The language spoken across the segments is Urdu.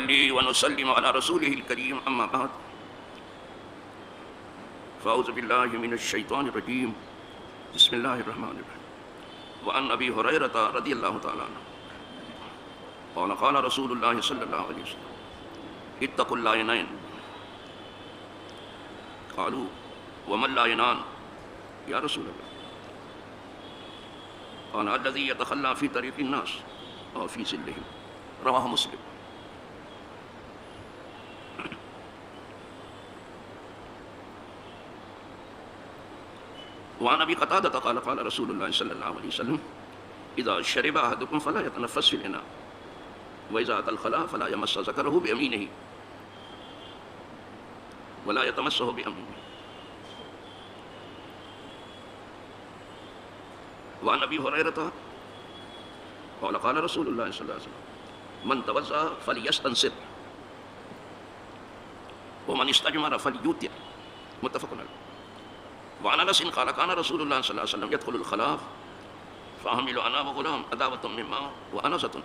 ونصلي ونسلم على رسوله الكريم أما بعد فأعوذ بالله من الشيطان الرجيم بسم الله الرحمن الرحيم وعن أبي هريرة رضي الله تعالى عنه قال قال رسول الله صلى الله عليه وسلم اتقوا اللعينين قالوا وما اللعينان يا رسول الله قال الذي يتخلى في طريق الناس أو في ظلهم رواه مسلم. وعن ابي قتادة قال قال رسول الله صلى الله عليه وسلم اذا شرب احدكم فلا يتنفس في الاناء واذا اتى الخلاء فلا يمس ذكره بيمينه ولا يتمسه بيمينه. وعن ابي هريرة قال قال رسول الله صلى الله عليه وسلم من توضأ فليستنصر ومن استجمر فليوتر متفق عليه. وعن انس قال كان رسول الله صلى الله عليه وسلم يدخل الخلاء فاحمل انا وغلام اداوة من ماء وانزة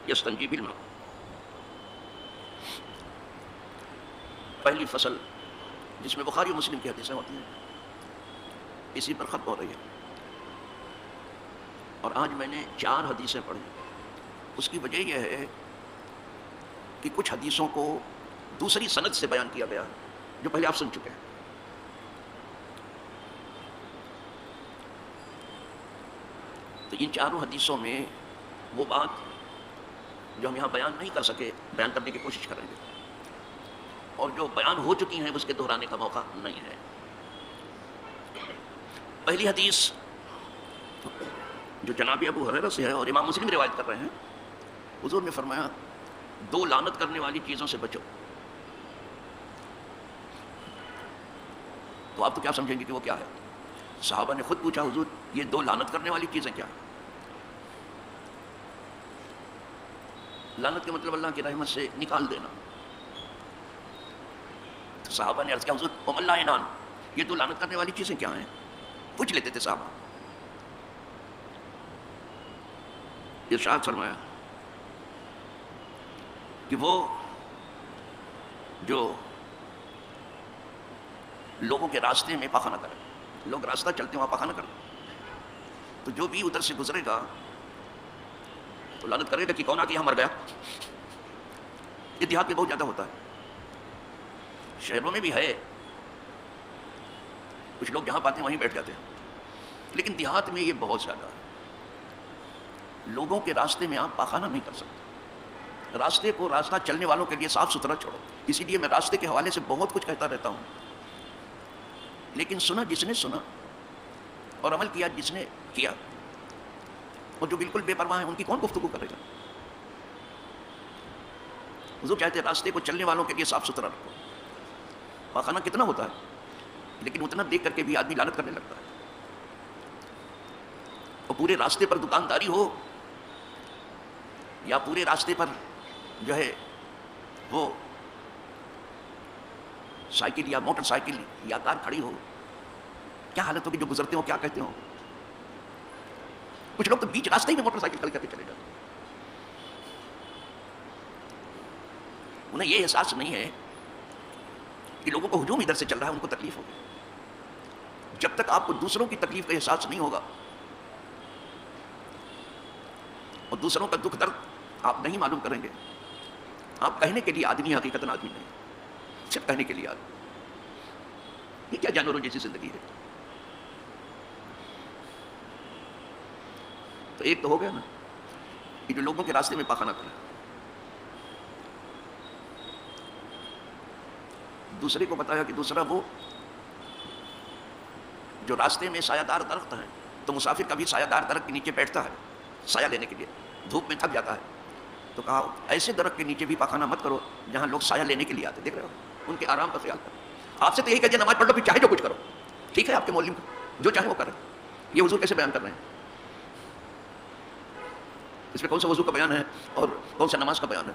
يستنجي بالماء. پہلی فصل جس میں بخاری و مسلم کی حدیثیں ہوتی ہیں اسی پر ختم ہو رہی ہے، اور آج میں نے 4 حدیثیں پڑھی. اس کی وجہ یہ ہے کہ کچھ حدیثوں کو دوسری سند سے بیان کیا گیا جو پہلے آپ سن چکے ہیں. تو ان 4 حدیثوں میں وہ بات جو ہم یہاں بیان نہیں کر سکے بیان کرنے کی کوشش کریں گے، اور جو بیان ہو چکی ہیں اس کے دہرانے کا موقع نہیں ہے. پہلی حدیث جو جناب ابو ہریرہ سے ہے اور امام مسلم روایت کر رہے ہیں، حضور نے فرمایا 2 لعنت کرنے والی چیزوں سے بچو. تو آپ تو کیا سمجھیں گے کہ وہ کیا ہے؟ صحابہ نے خود پوچھا حضور یہ 2 لعنت کرنے والی چیزیں کیا ہیں؟ لعنت کے مطلب اللہ کی رحمت سے نکال دینا. تو صحابہ نے عرض کیا حضور وما اللعینان، یہ 2 لعنت کرنے والی چیزیں کیا ہیں؟ پوچھ لیتے تھے صحابہ. ارشاد فرمایا کہ وہ جو لوگوں کے راستے میں پاخانہ کرے، لوگ راستہ چلتے وہاں پاخانہ کرے، تو جو بھی ادھر سے گزرے گا تو لعنت کرے گا کہ کون آ کے یہاں مر گیا. یہ دیہات میں بہت زیادہ ہوتا ہے، شہروں میں بھی ہے، کچھ لوگ جہاں پاتے ہیں وہیں بیٹھ جاتے ہیں، لیکن دیہات میں یہ بہت زیادہ ہے. لوگوں کے راستے میں آپ پاخانہ نہیں کر سکتے. راستے کو راستہ چلنے والوں کے لیے صاف ستھرا چھوڑو. اسی لیے میں راستے کے حوالے سے بہت کچھ کہتا رہتا ہوں، لیکن سنا جس نے سنا اور عمل کیا جس نے کیا، اور جو بالکل بے پرواہ ہیں ان کی کون گفتگو کرے گا؟ حضور چاہتے راستے کو چلنے والوں کے لیے صاف ستھرا رکھو. پاخانہ کتنا ہوتا ہے، لیکن اتنا دیکھ کر کے بھی آدمی لعنت کرنے لگتا ہے. اور پورے راستے پر دکانداری ہو یا پورے راستے پر جو ہے وہ سائیکل یا موٹر سائیکل یا کار کھڑی ہو، کیا حالت ہوگی جو گزرتے ہو کیا کہتے ہو. کچھ لوگ تو بیچ راستے ہی میں موٹر سائیکل کھڑی کر کے چلے جاتے ہیں. انہیں یہ احساس نہیں ہے کہ لوگوں کو ہجوم ادھر سے چل رہا ہے، ان کو تکلیف ہوگی. جب تک آپ کو دوسروں کی تکلیف کا احساس نہیں ہوگا اور دوسروں کا دکھ درد آپ نہیں معلوم کریں گے، آپ کہنے کے لیے آدمی حقیقتاً آدمی نہیں، صرف کہنے کے لیے آدمی. یہ کیا جانوروں جیسی زندگی ہے؟ تو ایک تو ہو گیا نا کہ جو لوگوں کے راستے میں پاخانہ کرے. دوسرے کو بتایا کہ دوسرا وہ جو راستے میں سایہ دار درخت ہے، تو مسافر کبھی سایہ دار درخت کے نیچے بیٹھتا ہے سایہ لینے کے لیے، دھوپ میں تھک جاتا ہے، تو کہا ایسے درخت کے نیچے بھی پاخانہ مت کرو جہاں لوگ سایہ لینے کے لیے آتے. دیکھ رہے ہو، ان کے آرام کا خیال کرو. آپ سے تو یہی کہتے ہیں نماز پڑھ لو پھر چاہے جو کچھ کرو، ٹھیک ہے آپ کے مولوی جو چاہے وہ کرے. یہ حضور کیسے بیان کر رہے ہیں؟ اس میں کون سا وضو کا بیان ہے اور کون سا نماز کا بیان ہے؟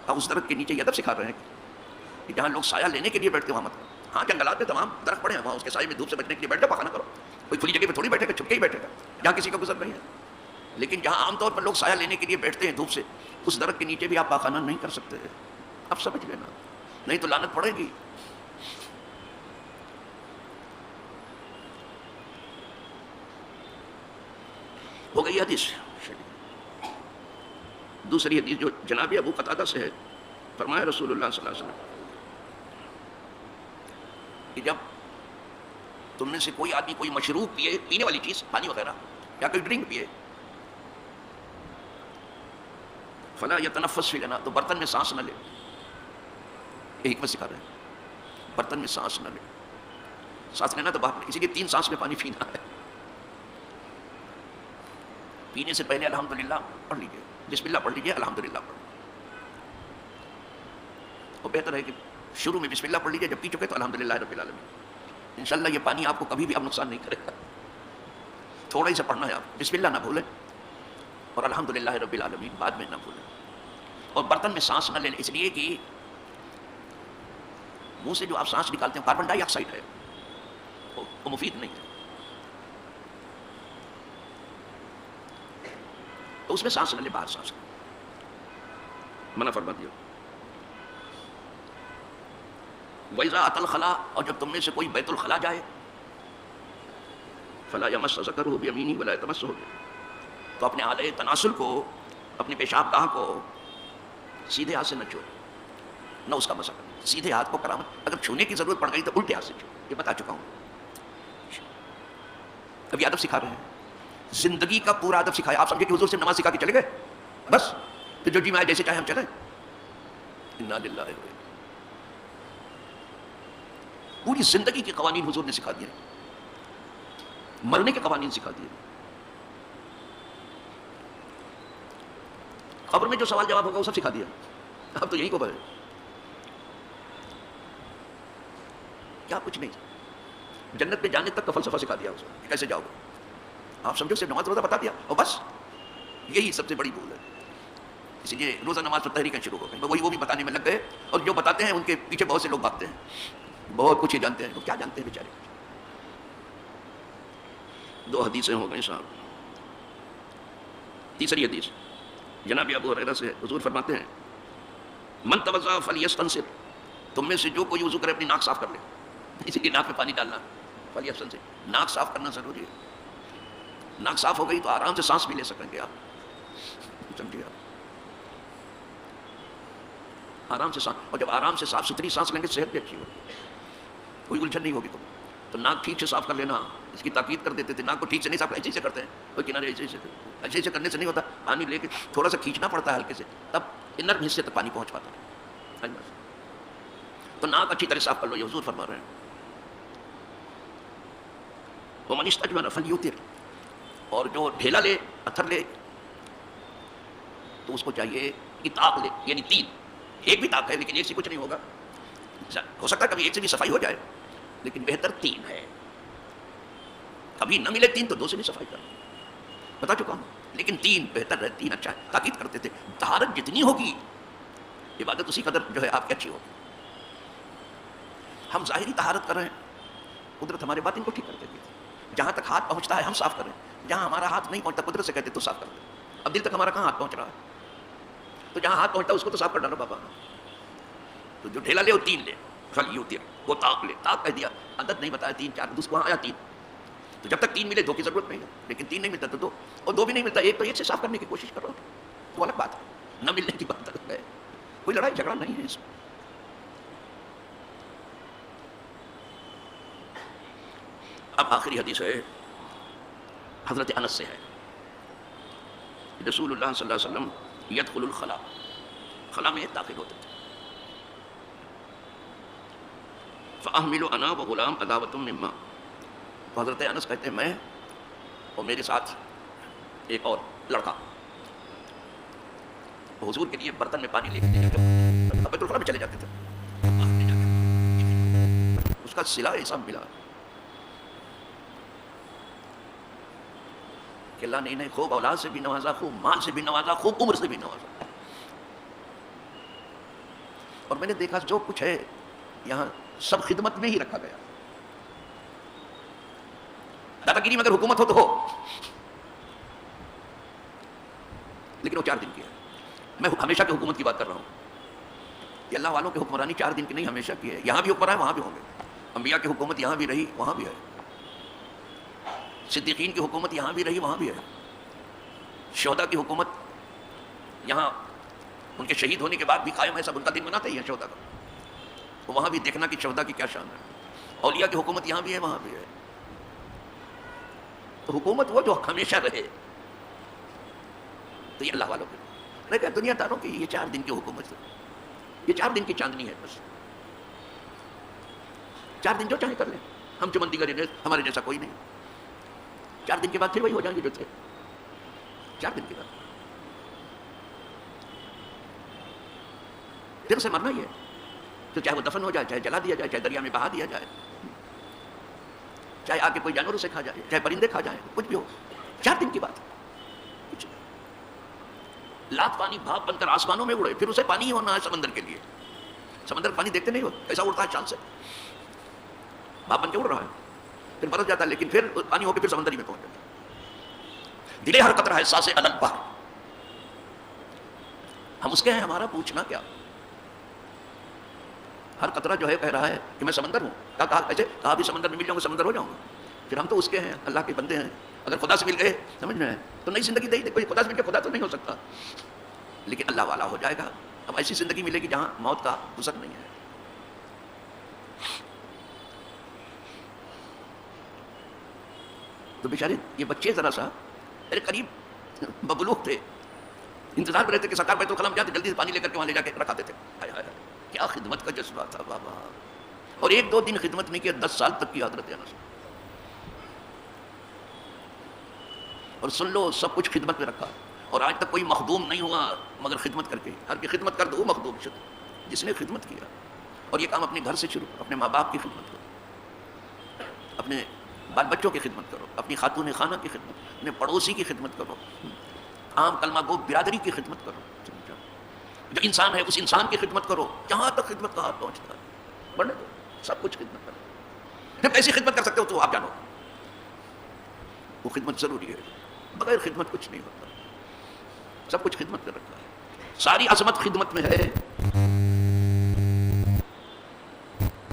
آپ اس درخت کے نیچے یہ ادب سکھا رہے ہیں کہ جہاں لوگ سایہ لینے کے لیے بیٹھتے وہاں مت کرو. ہاں جنگلات میں تمام درخت پڑے ہیں، وہاں اس کے سائے میں دھوپ سے بچنے کے لیے بیٹھے پاخانہ کرو. کوئی کھلی جگہ پہ تھوڑی بیٹھے گا، چھپ کے ہی بیٹھے گا جہاں کسی کا گزر نہیں ہے. لیکن جہاں عام طور پر لوگ سایہ لینے کے لیے بیٹھتے ہیں دھوپ سے، اس درخت کے نیچے بھی آپ پاخانہ نہیں کر سکتے. اب سمجھ لینا، نہیں تو لعنت پڑے گی. ہو گئی حدیث. دوسری حدیث جو جناب ابو قتادہ سے ہے، فرمایا رسول اللہ صلی اللہ علیہ وسلم کہ جب تم میں سے کوئی آدمی کوئی مشروب پیے، پینے والی چیز، پانی وغیرہ یا کوئی ڈرنک پیے، فلا یتنفس فی الاناء، تو برتن میں سانس نہ لے. یہ حکمت سکھا رہے ہیں، برتن میں سانس نہ لے. سانس لینا تو باہر، اسی لیے 3 سانس میں پانی پینا ہے. پینے سے پہلے الحمدللہ پڑھ لیجیے، بسم اللہ پڑھ لیجیے، الحمدللہ پڑھ لیجیے. اور بہتر ہے کہ شروع میں بسم اللہ پڑھ لیجیے، جب پی چکے تو الحمدللہ رب العالمین. انشاءاللہ یہ پانی آپ کو کبھی بھی اب نقصان نہیں کرے گا. تھوڑا ہی سے پڑھنا ہے آپ، بسم اللہ نہ بھولیں اور الحمدللہ رب العالمین بعد میں نہ بھولیں. اور برتن میں سانس نہ لیں، اس لیے کہ منہ سے جو آپ سانس نکالتے ہیں کاربن ڈائی آکسائڈ ہے، وہ مفید نہیں ہے. تو اس میں سانس نہ لے، باہر سانس منع فرما دیا. وَإِذَا أَتَى الْخَلَاءَ، اور جب تم میں سے کوئی بیت الخلاء جائے، فَلَا يَمَسَّ ذَكَرَهُ بِيَمِينِهِ وَلَا يَتَمَسَّهُ بِيَمِينِهِ، تو اپنے آلے تناسل کو، اپنی پیشاب گاہ کو سیدھے ہاتھ سے نہ چھوڑے، نہ اس کا مسا کرے. سیدھے ہاتھ کو کرامت، اگر چھونے کی ضرورت پڑ گئی تو الٹے ہاتھ سے چھو. یہ بتا چکا ہوں. ابھی ادب سکھا رہے ہیں، زندگی کا پورا ادب سکھایا. آپ سمجھے کہ حضور سے نماز سکھا کے چلے گئے بس، تو جو جی میں جیسے چاہے ہم چلیں. انا للہ و انا، پوری زندگی کے قوانین حضور نے سکھا دیے، مرنے کے قوانین سکھا دیے. قبر میں جو سوال جواب ہوگا وہ سب سکھا دیا. اب تو یہی کو بھرے کیا کچھ نہیں. جنت میں جانے تک کا فلسفہ سکھا دیا اس کو، کیسے جاؤ گے. آپ سمجھو صرف نماز روزہ بتا دیا اور بس. یہی سب سے بڑی بھول ہے. اسی لیے روزہ نماز پر تحریکیں شروع ہو گئی، وہ بھی بتانے میں لگ گئے، اور جو بتاتے ہیں ان کے پیچھے بہت سے لوگ بھاگتے ہیں. بہت کچھ ہی جانتے ہیں، وہ کیا جانتے ہیں بیچارے. 2 حدیثیں ہو گئی صاحب. تیسری حدیث جناب ابو ہریرہ سے، حضور فرماتے ہیں من توضأ فلیستنصر، تم میں سے جو کوئی وضو کرے اپنی ناک صاف کر لے. اسی لیے ناک میں پانی ڈالنا، فلیستنصر، ناک صاف کرنا ضروری ہے. ناک صاف ہو گئی تو آرام سے سانس بھی لے سکیں گے آپ. سمجھے آپ، آرام سے سانس. اور جب آرام سے صاف ستھری سانس لیں گے صحت بھی اچھی ہوگی، کوئی الجھن نہیں ہوگی. تو ناک ٹھیک سے صاف کر لینا، اس کی تاکید کر دیتے تھے. ناک کو ٹھیک سے نہیں صاف، ایسے سے کرتے ہیں کوئی کنارے، ایسے سے کرنے سے نہیں ہوتا. پانی لے کے تھوڑا سا کھینچنا پڑتا ہے ہلکے سے، تب انر حصے تک پانی پہنچ پاتا ہے. تو ناک اچھی طرح صاف کر لو، یہ حضور فرما رہے ہیں. وَمَنِ اسْتَجْمَرَ فَلْيُوتِرْ، اور جو ڈھیلا لے، پتھر لے، تو اس کو چاہیے کہ تاک لے، یعنی 3. ایک بھی تاک ہے لیکن ایک سے کچھ نہیں ہوگا. ہو سکتا ہے کبھی ایک سے بھی صفائی ہو جائے، لیکن بہتر 3 ہے. کبھی نہ ملے 3 تو 2 سے بھی صفائی کرنا، بتا چکا ہوں. لیکن 3 بہتر ہے، 3 اچھا ہے. تاکید کرتے تھے طہارت جتنی ہوگی عبادت اسی قدر جو ہے آپ کی اچھی ہوگی. ہم ظاہری طہارت کر رہے ہیں، قدرت ہمارے باطن کو ٹھیک کر دیتی ہے. جہاں تک ہاتھ پہنچتا ہے ہم صاف کریں، جہاں ہمارا ہاتھ نہیں پہنچتا قدرت سے کہتے تو صاف کر دیں. اب دل تک ہمارا کہاں ہاتھ پہنچ رہا ہے، تو جہاں ہاتھ پہنچتا ہے اس کو تو صاف کر ڈالو بابا. تو جو ڈھیلا لے وہ 3 لے، فلیوتر، وہ تاک لے. تاک کہہ دیا، عدد نہیں بتایا، 3 4 دوسرے وہاں آیا 3. تو جب تک 3 ملے 2 کی ضرورت نہیں ہے. لیکن 3 نہیں ملتا تو 2، اور 2 بھی نہیں ملتا 1 تو 1 سے صاف کرنے کی کوشش کرو. وہ الگ بات ہے، نہ ملنے کی بات الگ ہے. کوئی لڑائی جھگڑا نہیں ہے اس میں. اب آخری حدیث ہے، حضرت انس سے ہے. رسول اللہ صلی اللہ علیہ وسلم یدخل الخلاء، خلا میں داخل ہوتے تھے. فاحمل انا وغلام عداوۃ من ماء، تو حضرت انس کہتے ہیں میں اور میرے ساتھ ایک اور لڑکا حضور کے لیے برتن میں پانی لے کے بیت الخلاء میں چلے جاتے تھے. اس کا صلہ ایسا ملا کہ اللہ نے انہیں خوب اولاد سے بھی نوازا، خوب مال سے بھی نوازا، خوب عمر سے بھی نوازا. اور میں نے دیکھا جو کچھ ہے یہاں سب خدمت میں ہی رکھا گیا. دادا گیری میں اگر حکومت ہو تو ہو، لیکن وہ 4 دن کی ہے. میں ہمیشہ کی حکومت کی بات کر رہا ہوں کہ اللہ والوں کی حکمرانی 4 دن کی نہیں، ہمیشہ کی ہے. یہاں بھی حکمران وہاں بھی ہوں گے. انبیاء کی حکومت یہاں بھی رہی وہاں بھی ہے، صدیقین کی حکومت یہاں بھی رہی وہاں بھی ہے، شہداء کی حکومت یہاں ان کے شہید ہونے کے بعد بھی قائم ہے. سب ان کا دن مناتے ہی ہیں شہداء کا. تو وہاں بھی دیکھنا کہ شہداء کی کیا شان ہے. اولیاء کی حکومت یہاں بھی ہے وہاں بھی ہے. تو حکومت وہ جو ہمیشہ رہے، تو یہ اللہ والوں کی. لیکن دنیا داروں کی یہ 4 دن کی حکومت ہے، یہ 4 دن کی چاندنی ہے بس. 4 دن جو چاہے کر لیں، ہم چمندی کا ہمارے جیسا کوئی نہیں. 4 دن کے بعد پھر وہی ہو جائیں گے جو تھے. 4 دن کے بعد پھر سے مرنا ہی ہے. تو چاہے وہ دفن ہو جائے، چاہے جلا دیا جائے، چاہے دریا میں بہا دیا جائے، چاہے آ کے کوئی جانور اسے کھا جائے، چاہے پرندے کھا جائیں، کچھ بھی ہو. 4 دن کی بات ہے. کچھ لات پانی بھاپ بن کر آسمانوں میں اڑے، پھر اسے پانی ہی ہونا ہے سمندر کے لیے. سمندر پانی دیکھتے نہیں ہو کیسا اڑتا ہے چاند سے، بھاپ بن کے اڑ رہا ہے، پھر برس جاتا ہے، لیکن پھر پانی ہو کے پھر سمندر ہی میں پہنچ جاتا ہے. دلے ہر قطرہ ہے ساس الگ بہر. ہم اس کے ہیں، ہمارا پوچھنا کیا. ہر قطرہ جو ہے کہہ رہا ہے کہ میں سمندر ہوں. کہا ایسے کہا بھی سمندر میں مل جاؤں گا سمندر ہو جاؤں گا. پھر ہم تو اس کے ہیں، اللہ کے بندے ہیں. اگر خدا سے مل گئے سمجھ میں تو نئی زندگی دے. کوئی خدا سے مل کے خدا تو نہیں ہو سکتا، لیکن اللہ والا ہو جائے گا. اب ایسی زندگی ملے گی جہاں موت کا گزر نہیں ہے. تو بیچارے یہ بچے ذرا سا میرے قریب ببلوغ تھے، انتظار میں رہتے کہ سرکار بیت الخلاء جاتے، جلدی سے پانی لے کر کے وہاں لے جا کے رکھاتے تھے. کیا خدمت کا جذبہ تھا بابا. اور 1-2 دن خدمت نہیں کیا، 10 سال تک کی حضرت انس. اور سن لو سب کچھ خدمت میں رکھا، اور آج تک کوئی مخدوم نہیں ہوا مگر خدمت کر کے. ہر کی خدمت کر دو وہ مخدوم شد، جس نے خدمت کیا. اور یہ کام اپنے گھر سے شروع کرو. اپنے ماں باپ کی خدمت کرو، اپنے بال بچوں کی خدمت کرو، اپنی خاتون خانہ کی خدمت، اپنے پڑوسی کی خدمت کرو، عام کلمہ گو برادری کی خدمت کرو. جو انسان ہے اس انسان کی خدمت کرو، جہاں تک خدمت کا ہاتھ پہنچتا ہے. بڑھنے دو، سب کچھ خدمت کرو. جب کیسی خدمت کر سکتے ہو تو آپ جانو. وہ خدمت ضروری ہے، بغیر خدمت کچھ نہیں ہوتا. سب کچھ خدمت میں رکھا ہے. ساری عظمت خدمت میں ہے.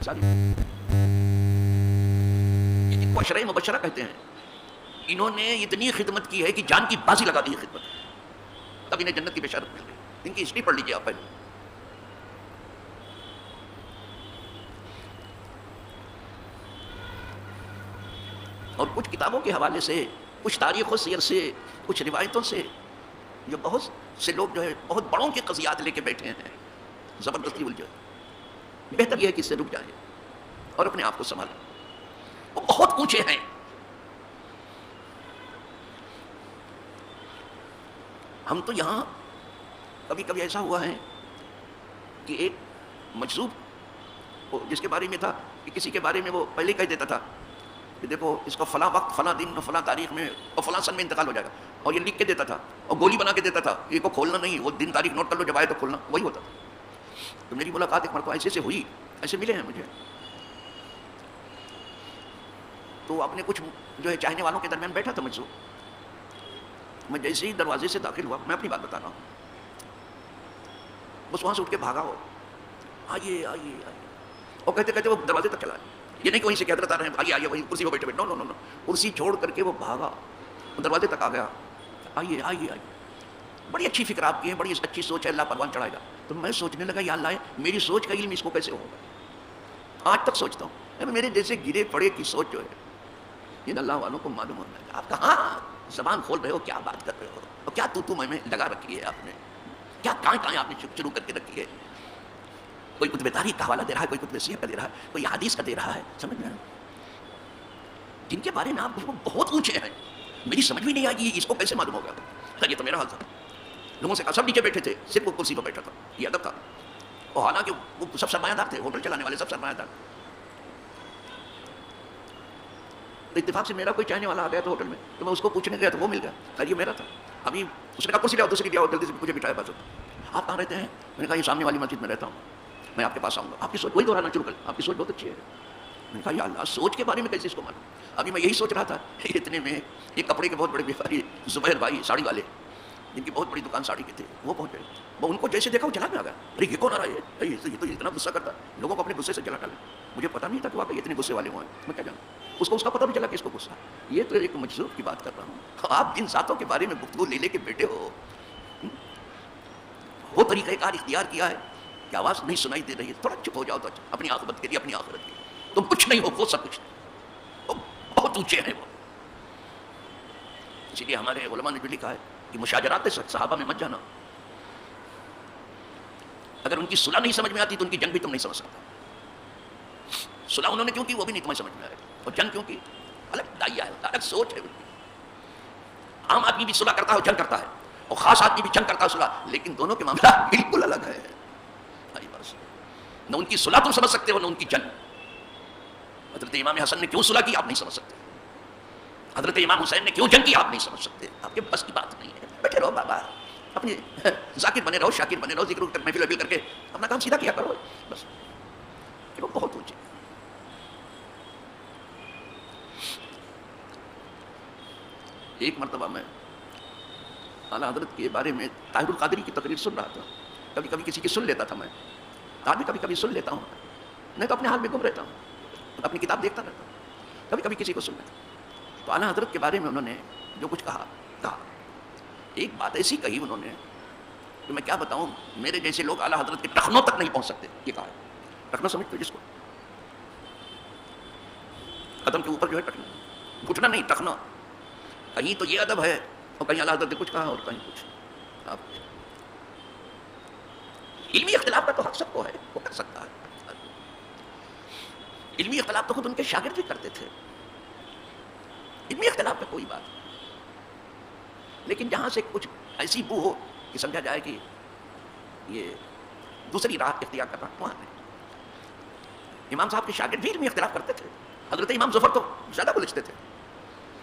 ساری ان کو اشرۂ مبشرہ کہتے ہیں. انہوں نے اتنی خدمت کی ہے کہ جان کی بازی لگا دی ہے خدمت، تب انہیں جنت کی بشارت مل گئی. ان کی ہسٹری پڑھ لیجیے آپ پہلے. اور کچھ کتابوں کے حوالے سے، کچھ تاریخ و سیر سے، کچھ روایتوں سے، جو بہت سے لوگ جو ہے بہت بڑوں کے قضیات لے کے بیٹھے ہیں، زبردستی الجھے. بہتر یہ ہے کہ اس سے رک جائیں اور اپنے آپ کو سنبھالیں. وہ بہت اونچے ہیں. ہم تو یہاں کبھی کبھی ایسا ہوا ہے کہ ایک مجذوب جس کے بارے میں تھا کہ کسی کے بارے میں وہ پہلے کہہ دیتا تھا کہ دیکھو اس کو فلاں وقت فلاں دن اور فلاں تاریخ میں اور فلاں سن میں انتقال ہو جائے گا، اور یہ لکھ کے دیتا تھا اور گولی بنا کے دیتا تھا. یہ کو کھولنا نہیں، وہ دن تاریخ نوٹ کر لو، جب آئے تو کھولنا. وہی ہوتا تھا. تو میری ملاقات ایک مرتبہ ایسے سے ہوئی، ایسے ملے ہیں مجھے. تو اپنے کچھ جو ہے چاہنے والوں کے درمیان بیٹھا تھا مجذوب. میں جیسے ہی دروازے سے داخل ہوا، میں اپنی بات بتا رہا ہوں، بس وہاں سے اٹھ کے بھاگا. ہو آئیے آئیے آئیے، اور کہتے کہتے وہ دروازے تک چلا. یہ نہیں کہ وہیں سے حضرت آ رہے ہیں آئیے آئیے، وہیں کرسی پہ بیٹھے بیٹھے. نو نو نو، کرسی چھوڑ کر کے وہ بھاگا، وہ دروازے تک آ گیا. آئیے آئیے آئیے، بڑی اچھی فکر آپ کی ہے، بڑی اچھی سوچ ہے، اللہ پروان چڑھائے گا. تو میں سوچنے لگا یا اللہ میری سوچ کا علم اس کو کیسے ہوگا. آج تک سوچتا ہوں میرے جیسے گرے پڑے کی سوچ جو ہے ان اللہ والوں کو معلوم ہونا ہے. آپ کہاں زبان کھول رہے ہو، کیا بات کر رہے ہو، اور کیا تو میں لگا رکھی ہے آپ نے، کیا کہاں آپ نے شروع کر کے رکھی ہے. کوئی کتب تاریخ کا حوالہ دے رہا ہے، کوئی کتب سیرت کا دے رہا ہے، کوئی حدیث کا دے رہا ہے. سمجھ میں جن کے بارے میں آپ بہت اونچے ہیں، میری سمجھ بھی نہیں آئی اس کو کیسے معلوم ہوگا. یہ تو میرا حال تھا. لوگوں سے کہا سب نیچے بیٹھے تھے، صرف وہ کرسی پہ بیٹھا تھا. یہ ادب تھا. اور حالانکہ وہ سب سرمایہ دار تھے، ہوٹل چلانے والے سب سرمایہ دار. تو اتفاق سے میرا کوئی چاہنے والا آ گیا تھا ہوٹل میں، تو میں اس کو پوچھنے گیا تو وہ مل گیا. خیر یہ میرا تھا. ابھی اس نے کہا کرسی لاؤ، دوسری لیا، جلدی سے مجھے بٹھایا. بس آپ کہاں رہتے ہیں؟ میں نے کہا یہ سامنے والی مسجد میں رہتا ہوں، میں آپ کے پاس آؤں گا. آپ کی سوچ وہی دہرانا شروع کر، آپ کی سوچ بہت اچھی ہے. میں نے کہا یا اللہ سوچ کے بارے میں کیسے اس کو معلوم. ابھی میں یہی سوچ رہا تھا. اتنے میں ایک کپڑے کے بہت بڑے بیپاری زبیر بھائی ساڑی والے، جن کی بہت بڑی دکان ساڑی کی تھی، وہ پہنچ گئے. وہ ان کو جیسے دیکھا وہ جلا میں آ گیا. ارے یہ کون آ رہا ہے؟ یہ تو اتنا غصہ کرتا ہے، لوگوں کو اپنے غصے سے جلا ڈالے. مجھے پتا نہیں تھا کہ واقعی اتنے غصے والے ہوئے ہیں. میں کیا جانوں، اس کو اس کا پتہ بھی چلا کہ اس کو غصہ ہے. یہ تو ایک مجذوب کی بات کر رہا ہوں. آپ جن ذاتوں کے بارے میں گفتگو لے کے بیٹھے ہو، وہ طریقہ کار اختیار کیا ہے کہ آواز نہیں سنائی دے رہی ہے، تھوڑا چپ ہو جاؤ تو اچھا. اپنی عاقبت کے لیے، اپنی آخرت کے لیے تم کچھ نہیں ہو، وہ سب کچھ نہیں. وہ بہت اونچے ہیں وہ. اسی لیے ہمارے علماء نے بھی لکھا ہے کہ مشاجرات صحابہ میں مت جانا. اگر ان کی صلح نہیں سمجھ میں آتی تو ان کی جنگ بھی تم نہیں سمجھ سکتا. صلح انہوں نے کیوں کی وہ بھی نہیں تمہیں سمجھ میں آئے گا. اور جنگ کیوں کی؟ الگ دائیا ہے، الگ سوچ ہے ان کی. عام آدمی بھی صلح کرتا ہے اور جنگ کرتا ہے، اور خاص آدمی بھی جنگ کرتا ہے صلح، لیکن دونوں کے معاملات بالکل الگ ہے. نہ ان کی صلح تم سمجھ سکتے ہو، نہ ان کی جنگ. حضرت امام حسن نے کیوں صلح کی آپ نہیں سمجھ سکتے. حضرت امام حسین نے کیوں جنگ کی آپ نہیں سمجھ سکتے. آپ کے بس کی بات نہیں ہے. بیٹھے رہو بابا، اپنے ذاکر بنے رہو، شاکر بنے رہو، ذکر محفل کر کے اپنا کام سیدھا کیا کرو بس. کہ وہ بہت اونچے. ایک مرتبہ میں اعلیٰ حضرت کے بارے میں طاہر القادری کی تقریر سن رہا تھا. کبھی کبھی کسی کی سن لیتا تھا میں، آج بھی کبھی کبھی سن لیتا ہوں. نہیں تو اپنے حال میں گم رہتا ہوں، اپنی کتاب دیکھتا رہتا ہوں. کبھی کبھی کسی کو سن لیتا ہوں. تو اعلیٰ حضرت کے بارے میں انہوں نے جو کچھ کہا، ایک بات ایسی کہی انہوں نے کہ میں کیا بتاؤں. میرے جیسے لوگ اعلیٰ حضرت کے ٹخنوں تک نہیں پہنچ سکتے. یہ کہا ہے، ٹخنا سمجھتے ہو جس کو؟ قدم کے اوپر جو ہے ٹخنا، گھٹنا نہیں، ٹخنا. کہیں تو یہ ادب ہے اور کہیں اعلیٰ حضرت نے کچھ کہا اور کہیں کچھ. علمی اختلاف کا تو حق سب کو ہے، وہ کر سکتا ہے. علمی اختلاف تو خود ان کے شاگرد بھی کرتے تھے. علمی اختلاف میں کوئی بات نہیں، لیکن جہاں سے کچھ ایسی بو ہو کہ سمجھا جائے کہ یہ دوسری راہ اختیار کرنا، وہاں نہیں. امام صاحب کے شاگرد بھی علمی اختلاف کرتے تھے. حضرت امام ظفر تو زیادہ بلجھتے تھے،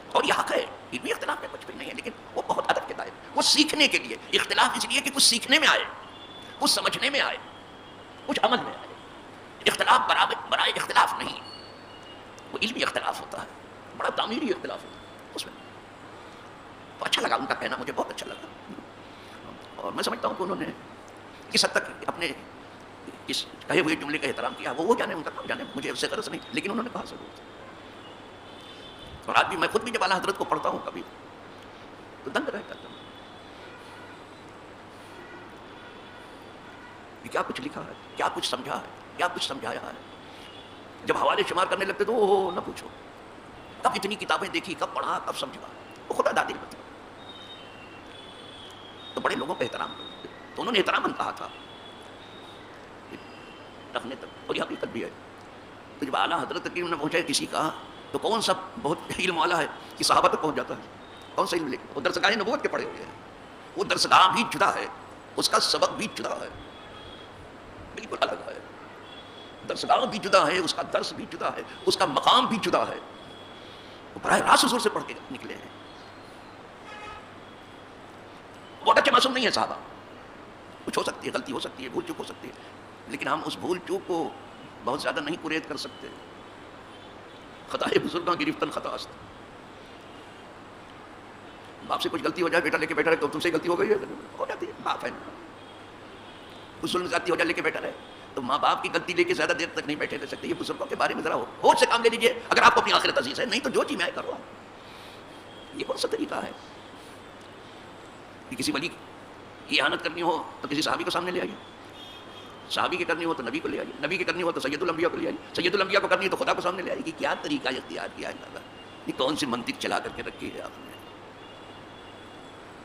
اور یہ حق ہے. علمی اختلاف میں کچھ بھی نہیں ہے، لیکن وہ بہت ادب کے دائرے. وہ سیکھنے کے لیے اختلاف، اس لیے کہ کچھ سیکھنے میں آئے، کچھ سمجھنے میں آئے، کچھ عمل میں آئے. اختلاف برائے اختلاف نہیں، وہ علمی اختلاف ہوتا ہے، بڑا تعمیری اختلاف ہوتا ہے. اس میں تو اچھا لگا ان کا کہنا، مجھے بہت اچھا لگا. اور میں سمجھتا ہوں کہ انہوں نے کس حد تک اپنے اس کہے ہوئے جملے کا احترام کیا، وہ جانے، ان کا کام جانے، مجھے اس سے غرض نہیں. لیکن انہوں نے کہا ضرور. اور آج بھی میں خود بھی جب اعلیٰ حضرت کو پڑھتا ہوں کبھی تو دنگ رہ جاتا ہوں کہ کیا کچھ لکھا ہے، کیا کچھ سمجھا ہے، کیا کچھ سمجھایا ہے. جب حوالے شمار کرنے لگتے تو نہ پوچھو، کب اتنی کتابیں دیکھی، کب پڑھا، کب سمجھا. وہ خدا دادی بتا. تو بڑے لوگوں کا احترام، تو انہوں نے احترام کہا تھا رکھنے تک. اور یہ حقیقت بھی ہے. تو جب اعلیٰ حضرت تک انہوں نے پہنچا کسی کا، تو کون سا بہت علم والا ہے کہ صحابہ تک پہنچ جاتا ہے؟ کون سا علم لے کے؟ وہ درسگاہ نبوت کے پڑھے ہوئے ہیں. وہ درسگاہ بھی جدا ہے، اس کا سبق بھی جدا ہے، بالکل الگ ہے. درسگاہ بھی جدا ہے، اس کا درس بھی جدا ہے، اس کا مقام بھی جدا ہے. وہ براہ راست حضور سے پڑھ کے نکلے ہیں. بہت اچھے معصوم نہیں ہے صحابہ، کچھ ہو سکتی ہے، غلطی ہو سکتی ہے، بھول چوک ہو سکتی ہے، لیکن ہم اس بھول چوک کو بہت زیادہ نہیں قریت کر سکتے. خطا بزرگاں گرفتن خطا است. باپ سے کچھ غلطی ہو جائے، بیٹا لے کے بیٹھا رہے تو تم سے غلطی ہو گئی ہے، ہو جاتی ہے، باپ ہے. کچھ ظلم زیادتی ہو جائے، لے کے بیٹھا رہے تو ماں باپ کی غلطی لے کے زیادہ دیر تک نہیں بیٹھے رہ سکتے. یہ بزرگوں کے بارے میں ذرا ہوش سے کام لے لیجیے اگر آپ کو اپنی آخرت عزیز ہے. نہیں تو جو جی میں کرو. یہ کون سا طریقہ ہے کہ کسی ولی کی احانت کرنی ہو تو کسی صحابی کو سامنے لے آئیے، صحابی کی کرنی ہو تو نبی کو لے آئیے، نبی کی کرنی ہو تو سید الانبیاء کو لے آئیے، سید الانبیاء کو کرنی ہے تو خدا کو سامنے لے آئیے. کہ کیا طریقہ اختیار کیا ہے؟ یہ کون سی منطق چلا کر کے رکھی ہے آپ نے؟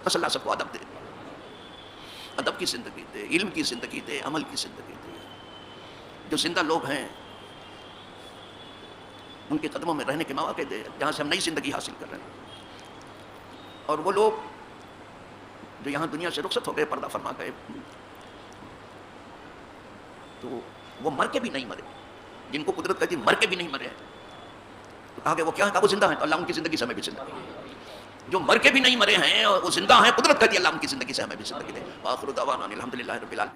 بس اللہ سب کو ادب دے، ادب کی زندگی دے، علم کی زندگی دے، عمل کی زندگی دے. جو زندہ لوگ ہیں ان کے قدموں میں رہنے کے مواقع دے، جہاں سے ہم نئی زندگی حاصل کر رہے ہیں. اور وہ لوگ جو یہاں دنیا سے رخصت ہو گئے، پردہ فرما گئے، تو وہ مر کے بھی نہیں مرے. جن کو قدرت کہتی مر کے بھی نہیں مرے، تو کہا کہ وہ کیا ہے؟ کہا وہ زندہ ہیں. تو اللہ ان کی زندگی سے ہمیں بھی زندگی دے. جو مر کے بھی نہیں مرے ہیں اور وہ زندہ ہیں، قدرت کہتی ہے اللہ ان کی زندگی سے ہمیں بھی زندگی دے. وآخر دعوانا الحمدللہ رب العالمین.